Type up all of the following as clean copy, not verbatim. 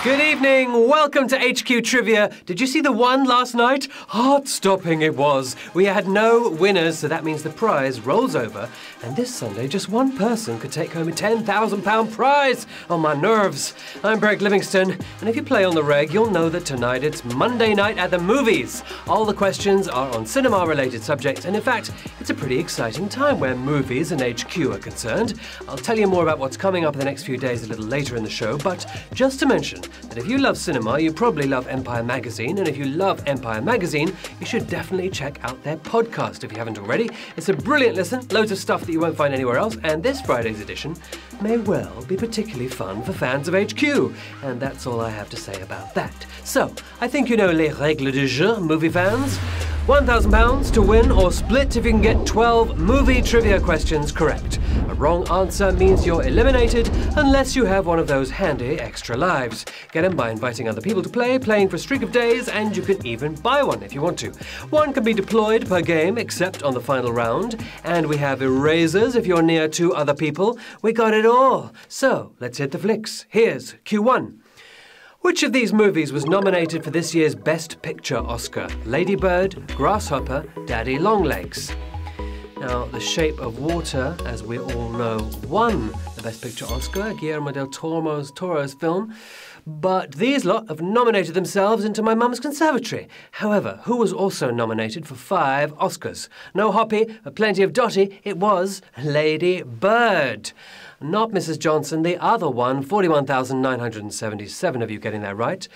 Good evening, welcome to HQ Trivia. Did you see the one last night? Heart-stopping it was. We had no winners, so that means the prize rolls over. And this Sunday, just one person could take home a £10,000 prize. On my nerves. I'm Beric Livingstone, and if you play on the reg, you'll know that tonight it's Monday night at the movies. All the questions are on cinema-related subjects, and in fact, it's a pretty exciting time where movies and HQ are concerned. I'll tell you more about what's coming up in the next few days a little later in the show, but just to mention that if you love cinema, you probably love Empire Magazine, and if you love Empire Magazine, you should definitely check out their podcast if you haven't already. It's a brilliant listen, loads of stuff that you won't find anywhere else, and this Friday's edition may well be particularly fun for fans of HQ, and that's all I have to say about that. So, I think you know les règles du jeu, movie fans. £1,000 to win or split if you can get 12 movie trivia questions correct. A wrong answer means you're eliminated unless you have one of those handy extra lives. Get them by inviting other people to play, playing for a streak of days, and you can even buy one if you want to. One can be deployed per game except on the final round, and we have erasers if you're near two other people. We got it all. So, let's hit the flicks. Here's Q1. Which of these movies was nominated for this year's Best Picture Oscar? Lady Bird, Grasshopper, Daddy Longlegs. Now, The Shape of Water, as we all know, won the Best Picture Oscar, Guillermo del Toro's film. But these lot have nominated themselves into my mum's conservatory. However, who was also nominated for 5 Oscars? No Hoppy, but plenty of Dotty. It was Lady Bird. Not Mrs. Johnson, the other one, 41,977 of you getting that right.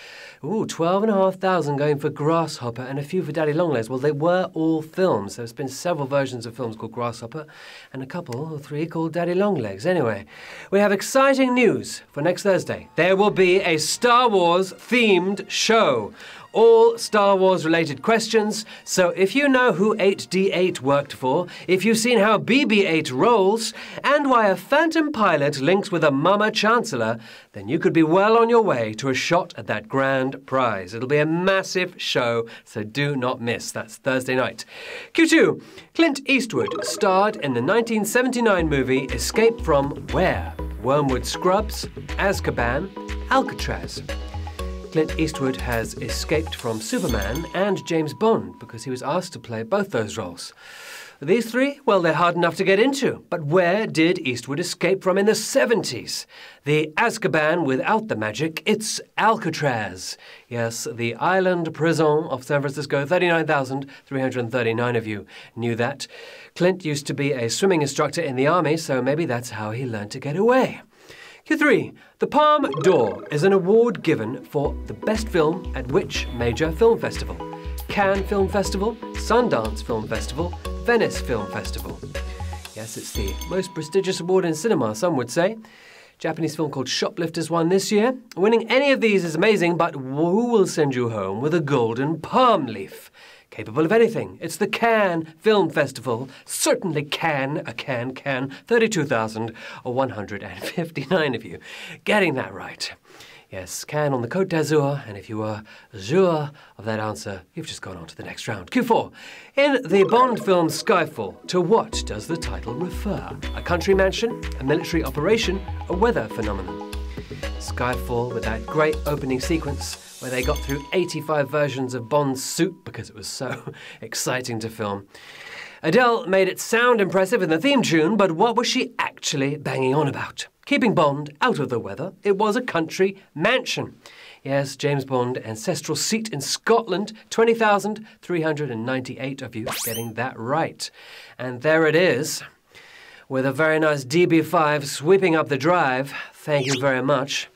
Ooh, 12,500 going for Grasshopper and a few for Daddy Longlegs. Well, they were all films. There's been several versions of films called Grasshopper and a couple or 3 called Daddy Longlegs. Anyway, we have exciting news for next Thursday. There will be a Star Wars themed show. All Star Wars related questions, so if you know who 8D8 worked for, if you've seen how BB-8 rolls, and why a Phantom pilot links with a Mama Chancellor, then you could be well on your way to a shot at that grand prize. It'll be a massive show, so do not miss. That's Thursday night. Q2. Clint Eastwood starred in the 1979 movie Escape from where? Wormwood Scrubs, Azkaban, Alcatraz. Clint Eastwood has escaped from Superman and James Bond because he was asked to play both those roles. These 3, well, they're hard enough to get into, but where did Eastwood escape from in the 70s? The Azkaban without the magic, it's Alcatraz. Yes, the island prison of San Francisco, 39,339 of you knew that. Clint used to be a swimming instructor in the army, so maybe that's how he learned to get away. Q3. The Palme d'Or is an award given for the best film at which major film festival? Cannes Film Festival, Sundance Film Festival, Venice Film Festival. Yes, it's the most prestigious award in cinema, some would say. Japanese film called Shoplifters won this year. Winning any of these is amazing, but who will send you home with a golden palm leaf? Capable of anything. It's the Cannes Film Festival. Certainly can, 32,159 of you getting that right. Yes, Cannes on the Côte d'Azur, and if you were sure of that answer, you've just gone on to the next round. Q4. In the Bond film Skyfall, to what does the title refer? A country mansion, a military operation, a weather phenomenon? Skyfall, with that great opening sequence where they got through 85 versions of Bond's suit because it was so exciting to film. Adele made it sound impressive in the theme tune, but what was she actually banging on about? Keeping Bond out of the weather, it was a country mansion. Yes, James Bond, ancestral seat in Scotland, 20,398 of you getting that right. And there it is, with a very nice DB5 sweeping up the drive. Thank you very much.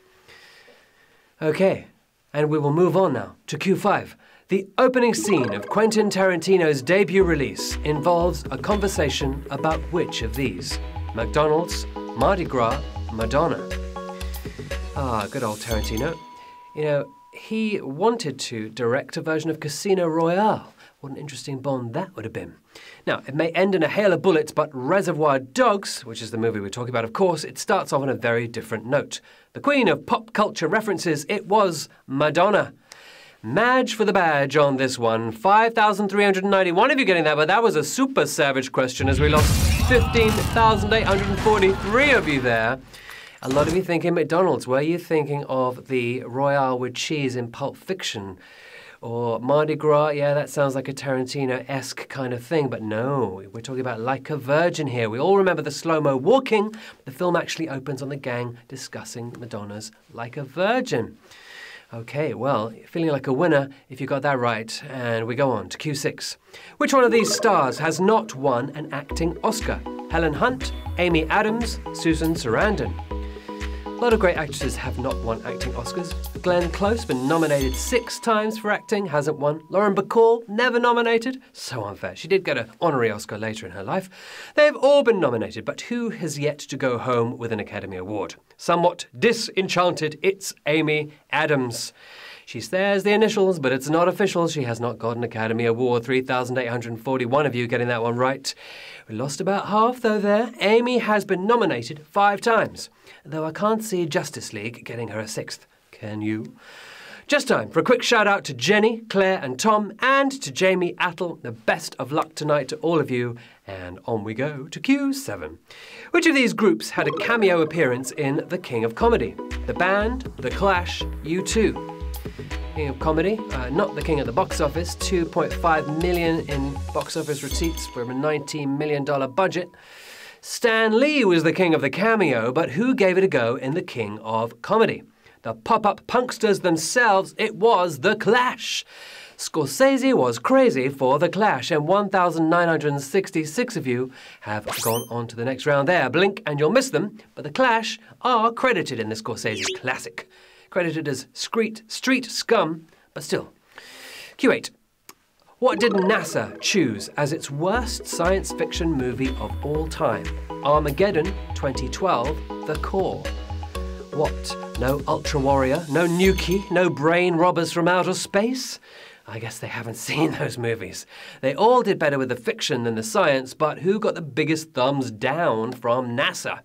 Okay. And we will move on now to Q5. The opening scene of Quentin Tarantino's debut release involves a conversation about which of these? McDonald's, Mardi Gras, Madonna. Ah, good old Tarantino. You know, he wanted to direct a version of Casino Royale. What an interesting Bond that would have been. Now, it may end in a hail of bullets, but Reservoir Dogs, which is the movie we're talking about, of course, it starts off on a very different note. The queen of pop culture references, it was Madonna. Madge for the badge on this one. 5,391 of you getting that, but that was a super savage question as we lost 15,843 of you there. A lot of you thinking McDonald's. Were you thinking of the Royale with cheese in Pulp Fiction? Or Mardi Gras? Yeah, that sounds like a Tarantino-esque kind of thing, but no, we're talking about Like a Virgin here. We all remember the slow-mo walking. The film actually opens on the gang discussing Madonna's Like a Virgin. Okay, well, feeling like a winner if you got that right. And we go on to Q6. Which one of these stars has not won an acting Oscar? Helen Hunt, Amy Adams, Susan Sarandon. A lot of great actresses have not won acting Oscars. Glenn Close, been nominated 6 times for acting, hasn't won. Lauren Bacall, never nominated. So unfair. She did get an honorary Oscar later in her life. They've all been nominated, but who has yet to go home with an Academy Award? Somewhat disenchanted, it's Amy Adams. She stares the initials, but it's not official. She has not got an Academy Award. 3,841 of you getting that one right. We lost about half, though, there. Amy has been nominated 5 times, though I can't see Justice League getting her a 6th. Can you? Just time for a quick shout-out to Jenny, Claire and Tom, and to Jamie Attle. The best of luck tonight to all of you. And on we go to Q7. Which of these groups had a cameo appearance in The King of Comedy? The Band, The Clash, U2. King of Comedy, not the king at the box office, 2.5 million in box office receipts for a $19 million budget. Stan Lee was the king of the cameo, but who gave it a go in The King of Comedy? The pop-up punksters themselves, it was The Clash. Scorsese was crazy for The Clash, and 1,966 of you have gone on to the next round there. Blink and you'll miss them, but The Clash are credited in the Scorsese classic. Credited as street scum, but still. Q8. What did NASA choose as its worst science fiction movie of all time? Armageddon 2012, The Core. What? No Ultra Warrior, no Nuki, no Brain Robbers from Outer Space? I guess they haven't seen those movies. They all did better with the fiction than the science, but who got the biggest thumbs down from NASA?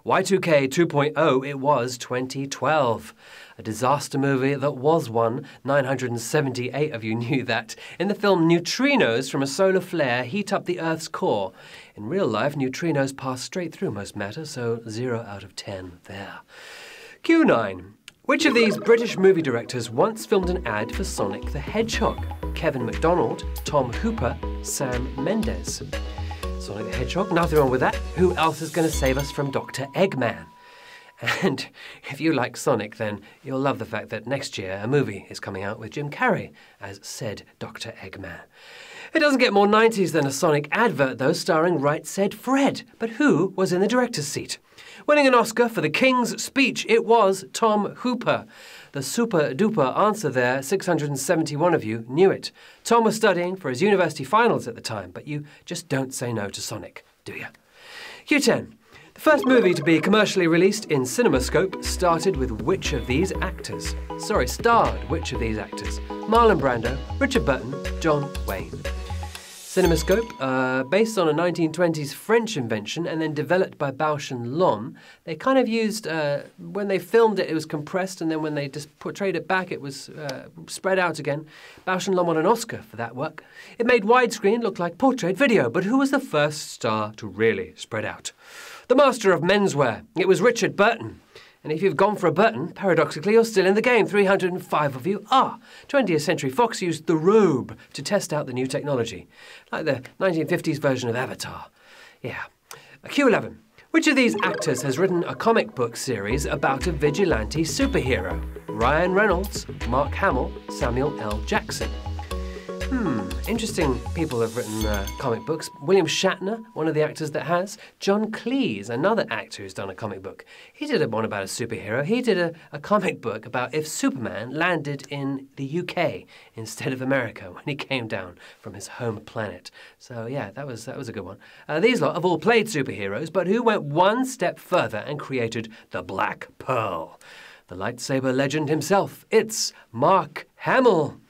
Y2K 2.0, it was 2012. A disaster movie that was one. 978 of you knew that. In the film, neutrinos from a solar flare heat up the Earth's core. In real life, neutrinos pass straight through most matter, so 0 out of 10 there. Q9. Which of these British movie directors once filmed an ad for Sonic the Hedgehog? Kevin MacDonald, Tom Hooper, Sam Mendes. Sonic the Hedgehog, nothing wrong with that. Who else is going to save us from Dr. Eggman? And if you like Sonic, then you'll love the fact that next year a movie is coming out with Jim Carrey as said Dr. Eggman. It doesn't get more 90s than a Sonic advert, though, starring Right Said Fred. But who was in the director's seat? Winning an Oscar for The King's Speech, it was Tom Hooper. The super-duper answer there, 671 of you knew it. Tom was studying for his university finals at the time, but you just don't say no to Sonic, do you? Q10. The first movie to be commercially released in CinemaScope starred which of these actors? Marlon Brando, Richard Burton, John Wayne. CinemaScope, based on a 1920s French invention and then developed by Bausch and Lomb. They kind of used, when they filmed it, it was compressed, and then when they just portrayed it back, it was spread out again. Bausch and Lomb won an Oscar for that work. It made widescreen look like portrait video, but who was the first star to really spread out? The master of menswear. It was Richard Burton. And if you've gone for a Burton, paradoxically, you're still in the game. 305 of you are. 20th Century Fox used the robe to test out the new technology, like the 1950s version of Avatar. Yeah. Q11. Which of these actors has written a comic book series about a vigilante superhero? Ryan Reynolds, Mark Hamill, Samuel L. Jackson. Interesting people have written comic books. William Shatner, one of the actors that has. John Cleese, another actor who's done a comic book. He did one about a superhero. He did a comic book about if Superman landed in the UK instead of America when he came down from his home planet. So yeah, that was a good one. These lot have all played superheroes, but who went one step further and created the Black Pearl? The lightsaber legend himself. It's Mark Hamill.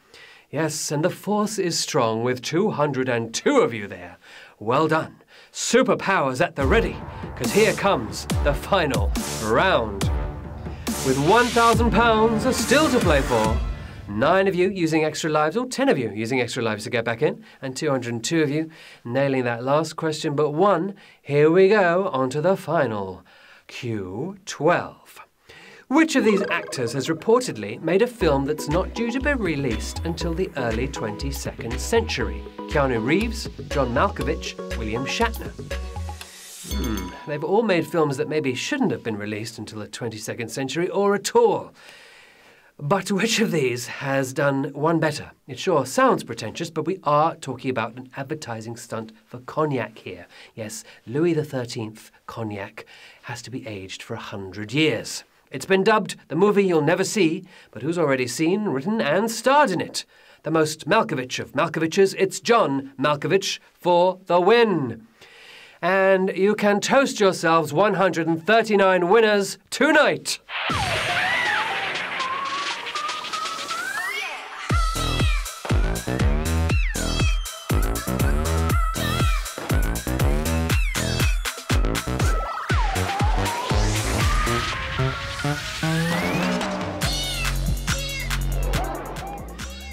Yes, and the force is strong with 202 of you there. Well done. Superpowers at the ready, because here comes the final round. With £1,000 still to play for, 9 of you using extra lives, or 10 of you using extra lives to get back in, and 202 of you nailing that last question but one. Here we go, on to the final Q12. Which of these actors has reportedly made a film that's not due to be released until the early 22nd century? Keanu Reeves, John Malkovich, William Shatner. They've all made films that maybe shouldn't have been released until the 22nd century or at all. But which of these has done one better? It sure sounds pretentious, but we are talking about an advertising stunt for cognac here. Yes, Louis XIII cognac has to be aged for 100 years. It's been dubbed the movie you'll never see, but who's already seen, written and starred in it? The most Malkovich of Malkoviches, it's John Malkovich for the win. And you can toast yourselves 139 winners tonight.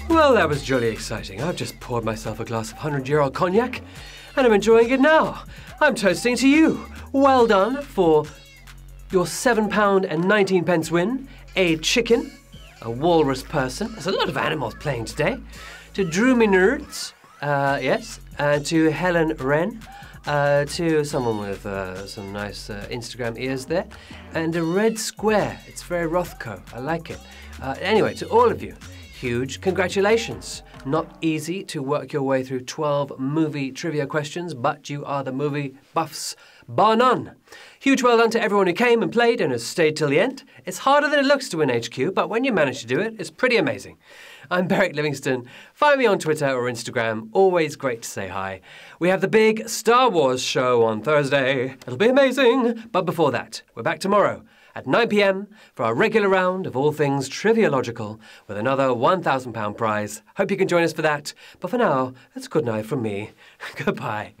Well, that was jolly exciting. I've just poured myself a glass of 100-year-old cognac, and I'm enjoying it now. I'm toasting to you. Well done for your £7.19 win, a chicken, a walrus person. There's a lot of animals playing today. To Drew Nerds, yes, to Helen Wren, to someone with some nice Instagram ears there, and a red square. It's very Rothko. I like it. Anyway, to all of you, huge congratulations. Not easy to work your way through 12 movie trivia questions, but you are the movie buffs, bar none. Huge well done to everyone who came and played and has stayed till the end. It's harder than it looks to win HQ, but when you manage to do it, it's pretty amazing. I'm Beric Livingstone. Find me on Twitter or Instagram. Always great to say hi. We have the big Star Wars show on Thursday. It'll be amazing. But before that, we're back tomorrow at 9 p.m. for our regular round of all things Trivialogical with another £1,000 prize. Hope you can join us for that. But for now, that's good night from me. Goodbye.